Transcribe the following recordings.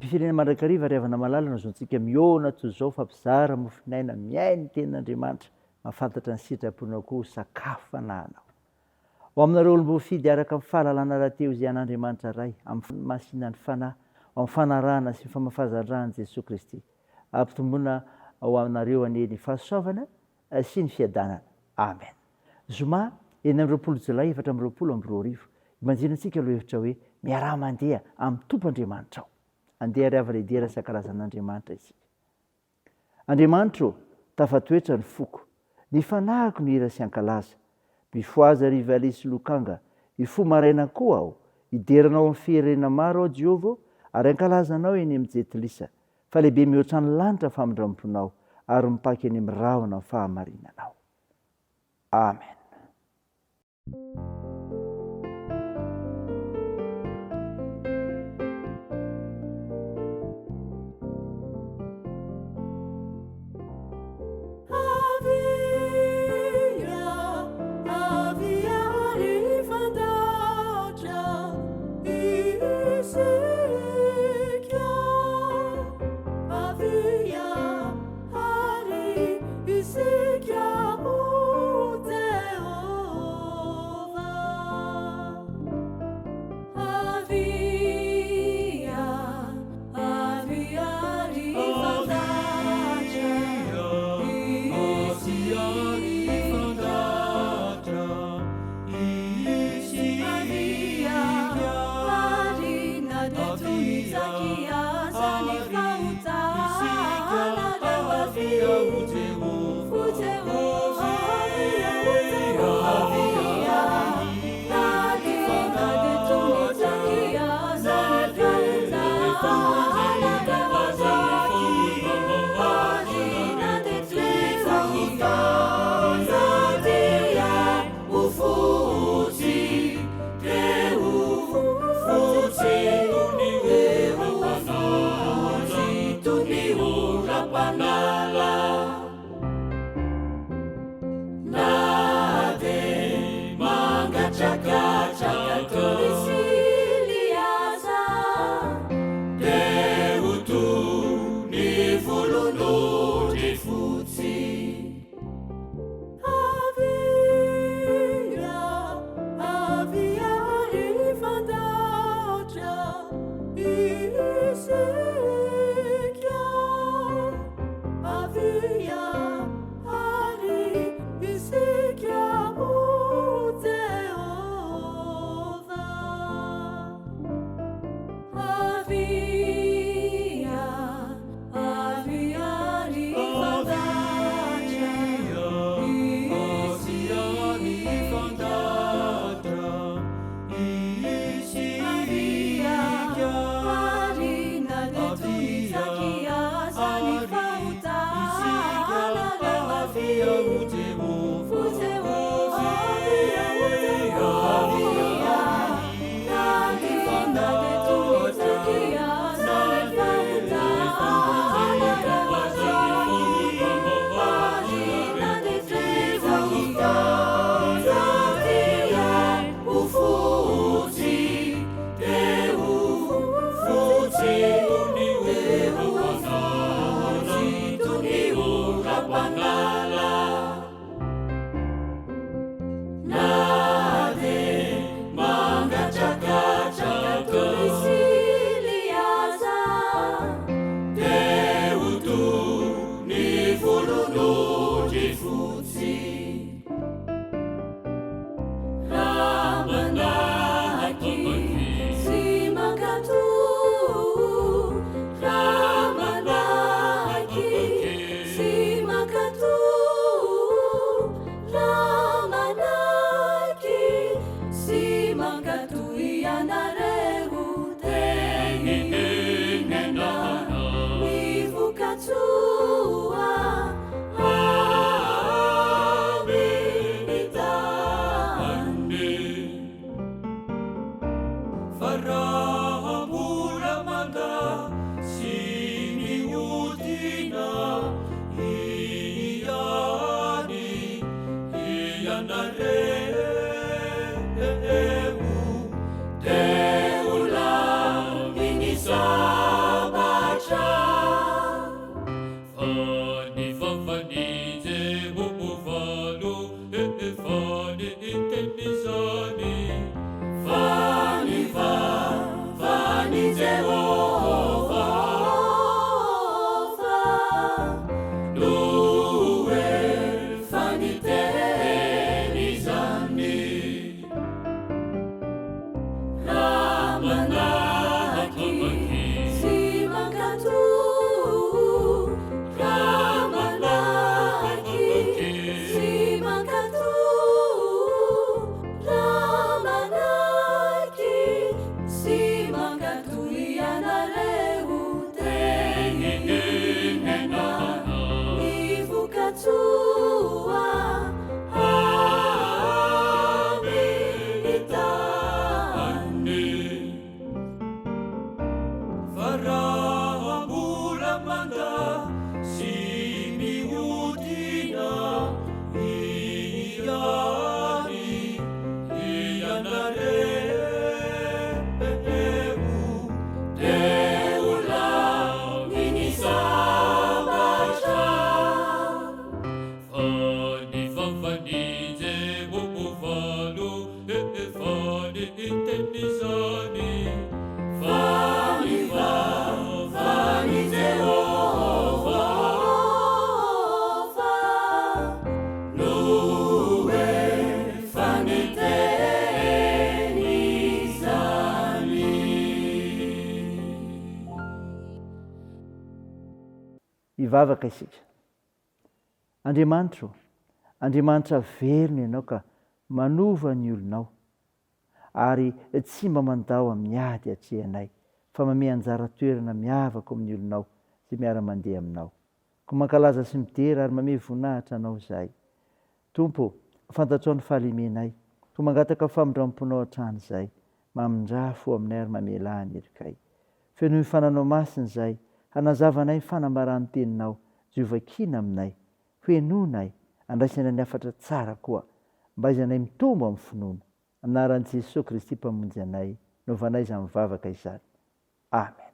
Firenena mandrakariva riavana malalana zontsika miona toy izao fampizara mofinaina miainy ten'Andriamanitra mahafantatra ny sitraponao koa sakafo fanahinao. Ho aminareo olom-boafidy araka amin'ny fahalalana rahateo izay an'Andriamanitra ray amin'ny masinany fanahy, amin'ny fanarahana sy ny famafazan-drany Jesosy Kristy. Ampitomboina ho aminareo aneny fahasoavana sy ny fiadanana. Amen. Zoma 20 Jolay 2024 imanjinantsika aloha hevitra hoe miara-mandeha amin'ny tompo Andriamanitra ao. Andeha ry ava-lehibe isan-karazan'Andriamanitra isika. Andriamanitra tafatoetra ny foko, ny fanahiko ny hira sy ankalaza, mifoaza rivaly sy lokanga, ifo maraina koa aho, hideranao amin'ny firenena maro ao Jehovah, ary ankalazanao eny amin'ny jetilisa, fa lehibe mihoatra ny lanitra famindramponao, ary mipaky eny amin'ny rahona ny fahamarinanao. Amen. Mangatu ianareu te hivavaka isika. Andriamanitra verina ianao ka manova ny olonao ary tsy mba mandao amin'ny ady atrehanay fa mame anjara toerana miavaka amin'ny olonao sy miara-mandeha aminao. Ko mankalaza sy midera ary mame voninahitra anao zahay. Tompo, fantatrao ny fahalemenay, ko mangataka famindramponao hatrany zahay, mamindra fo aminay ary mamela ny erikay. Feno fananao masiny zahay, hanazavanay fanambaran'ny teninao, jiovakina aminay, hoenonay, andraisana ny afatra tsara koa, mba izanay mitombo amin'ny finoana. Anaran'i Jesosy Kristy mpamonjy anay, novanay izany mivavaka izany. Amen.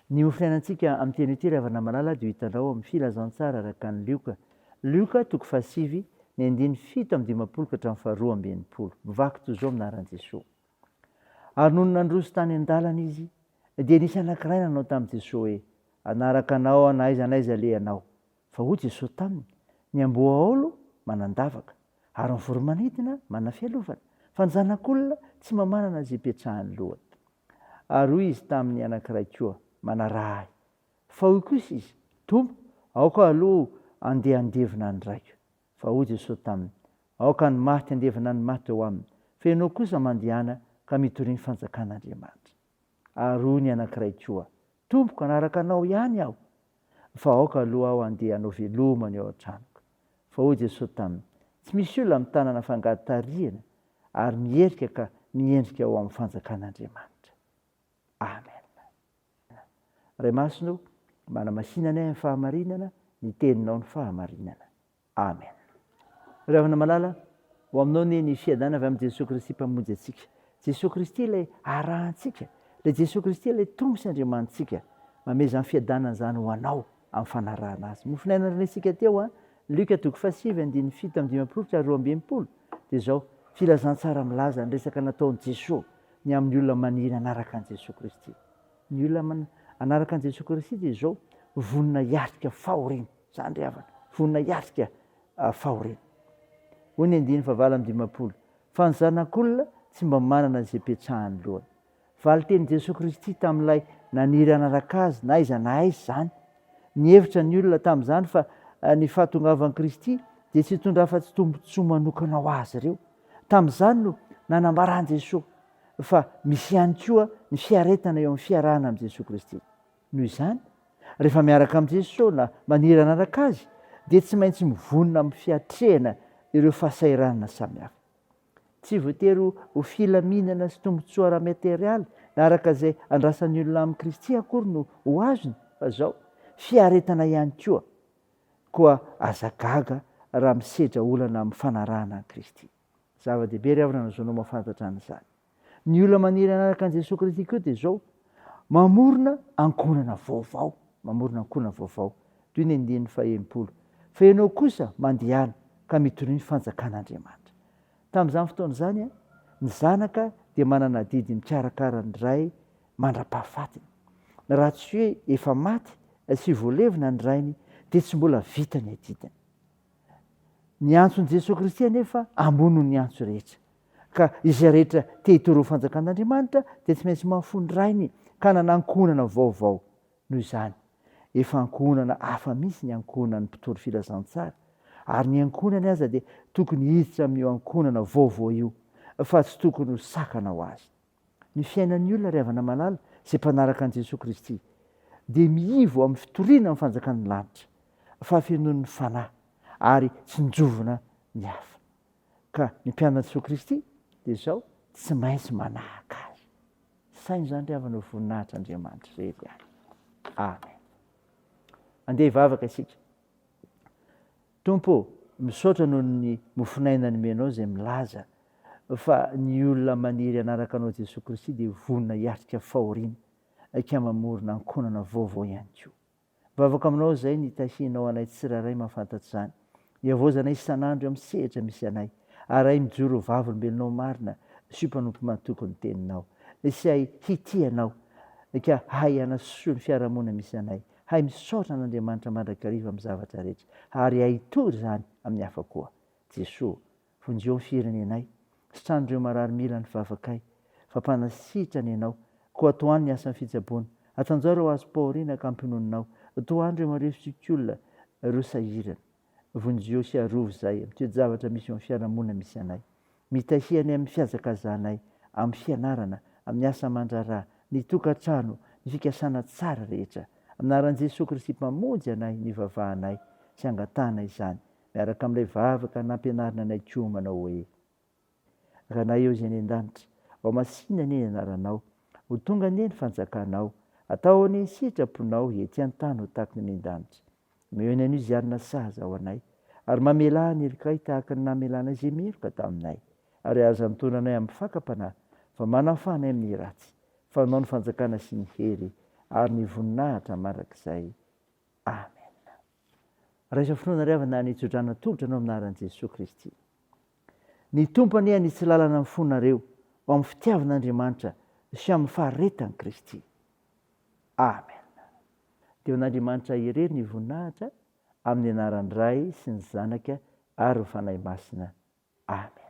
Ny mofinainantsika amin'ny teny ity ravana malala dia hitanao amin'ny filazantsara araka ny Lioka. Lioka 7:7-7. Mivaky toy izao aminaran'i Jesosy. Ary noho nandroso tany an-dalana izy, dia nisy anankiray nanao tamin'i Jesosy hoe, anaraka anao na aiza n'aiza alehanao. Fa hoy Jesosy taminy, ny amboaolo manan-davaka ary ny voromanidina manana fialovana, fa ny zanak'olona tsy mba manana izay ipetrahany lohany. Ary hoy izy tamin'ny anankiray koa, manarahy. Fa hoy kosa izy, Tompo, aoka aloha andeha andevina ny raiko. Fa hoy Jesosy taminy, aoka ny maty andevina ny maty eo aminy, fa ianao kosa mandehana ka mitoriany fanjakan'Andriamanitra. Ary hoy ny anankiray koa, Tompoko, anaraka anao ihany aho, fa aoka aloha aho andeha hanao velomana eo an-tranoko. Fa hoy Jesosy taminy, tsy misy olona amin'ny tanana fangatariana ary mierika ka miendrika ao amin'ny fanjakan'Andriamanitra. Amen. Ray masino, manamasinanay amin'ny fahamarinana, ny teninao ny fahamarinana. Amen. Ravana malala, ho aminao ny fiadanana avy amin'ny Jesosy Kristy mpamonjy antsika. Jesosy Kristy ilay arahantsika, ilay Jesosy Kristy ilay tongotra Andriamanitsika, mame izany fiadanana izany ho anao amin'ny fanarahana azy. Mofinaina resika teo Luka 7:7-12. Dia izao filazantsara milaza ny resaka nataon'i Jesosy ny amin'ny olona maniry anaraka an'i Jesosy Kristy. Ny olona anaraka an'i Jesosy Kristy dia izao vonina hiatrika fahoriana. Izany ry havana, vonina hiatrika fahoriana. Hoy ny 9:15, fa ny zanak'olona tsy mba manana izay ipetrahany lohany. Valy tenin' Jesosy Kristy tamin'ilay naniry anaraka azy na aiza na aiza izany. Ny hevitra ny olona tamin'izany fa ny fahatongavan'i Kristy dia tsy hitondra afa-tsy tombontsoa manokana ho azy ireo. Tamin'izany no nanambarany Jesosy fa misy ihany koa ny fiaretana eo amin'ny fiarahana amin'i Jesosy Kristy. Noho izany, rehefa miaraka amin'i Jesosy na maniry anaraka azy, dia tsy maintsy mivonona amin'ny fiatrehana ireo fahasahiranana samihafa. Tsy voatery ho filaminana sy tombontsoa ara-materialy na araka izay andrasan'ny olona amin'i Kristy akory no ho azony, fa izao fiaretana ihany koa azagaga raha misedra olana amin'ny fanarahana an'i Kristy. Zava-dehibe ry havana nazaonao mahafantatra an'izany. Ny olona maniry anaraka an'i Jesosy Kristy koa dia izao mamorona ankonana vaovao. Toy ny 9:20. Fa ianao kosa mandehana ka mitoriany fanjakan'Andriamanitra. Tamin'izany fotoana izany, ny zanaka dia manana didy mikarakara ny ray mandra-pahafatiny. Raha tsy hoe efa maty sy voalevina ny rainy, dia tsy mbola vita ny adidiny. Ny antson'i Jesosy Kristy anefa ambony ny antso rehetra. Ka izay rehetra te hitoroa fanjakan'Andriamanitra dia tsy maintsy mahafony rainy ka nanankonana vaovao. Noho izany, efa ankonana hafa misy ny ankonan'ny mpitory filazantsara. Ary ny ankonany aza dia tokony hiditra amin'io ankonana vaovao io, fa tsy tokony ho sakana ho azy. Ny fiainan'ny olona ry havana malala izay mpanaraka an'i Jesosy Kristy dia miivo amin'ny fitoriana amin'ny fanjakan'ny lanitra, fa fenoan'ny fanahy ary tsy njovona ny hafa. Ka ny mpianana Jesosy Kristy dia izao tsy maintsy manahaka azy. Saina izany ry havana voninahitra Andriamanitra rehetra ihany. Amen. Andeha hivavaka isika. Tompo, misaotra noho ny mofinaina nomenao izay milaza fa ny olona maniry anaraka anao Jesosy Kristy dia vonina hiatrika fahoriana ka mamorona ankonana vaovao ihany koa. Mivavaka aminao izay ny tahinao anay tsiraray mahafantatra izany. Hiavozanay isan'andro amin'ny sehatra misy anay. Ary mijoro vavolombelonao marina sy mpanompo mantoko ny teninao. Sy hay hitianao ka hay hanasoa ny fiarahamonina misy anay. Hay misaotra an'Andriamanitra mandrakariva amin'ny zavatra rehetra ary hay hitory izany amin'ny hafa koa. Jesosy, vonjeo amin'ny firenenay, sitran'ireo marary mila ny vavakay, fa mpanasitrana ianao, koa atoany ny asan'ny fitsaboana, Atanjaro azo paoriana ka ampinoninao. Toa andro mareo sikolona ro sahirana. Vonjeo sy arovo zay am'toejavatra misy amin'ny fiarahamonina misy anay. Mitahiany amin'ny fiazakazanay, amin'ny fianarana, amin'ny asa aman-draharaha, ny tokantrano, ny fikasana tsara rehetra. Aminaran'i Jesosy Kristy mpamonjy anay, ny vavahanay sy angatahana izany. Miaraka amin'ilay vavaka nampianarina anay koa manao hoe: ranay eo izay any an-danitra, ao masinina ny anaranao, ho tonga anie ny fanjakanao, atao ny sitraponao ety an-tany ho tahaka ny an-danitra. Meo ny anio izy sahaza ao anay, ary mamela ny elikay tahaka ny namelana izay meloka taminay. Ary aza mitondra anay amin'ny fakam-panahy, fa manafanay amin'ny ratsy. Fanao ny fanjakana sy ny hery, ary ny voninahitra mandrakizay. Amen. Raisa finoana ry avana ny tsodrana tolotra anao aminaran'i Jesosy Kristy. Ny tompo anie anisy lalana amin'ny fonareo ho amin'ny fitiavan'Andriamanitra sy amin'ny faharetany Kristy. Amen. Teo an'Andriamanitra irery ny voninahitra amin'ny anaran'ny Ray sy ny Zanaka ary ny fanahy masina. Amen.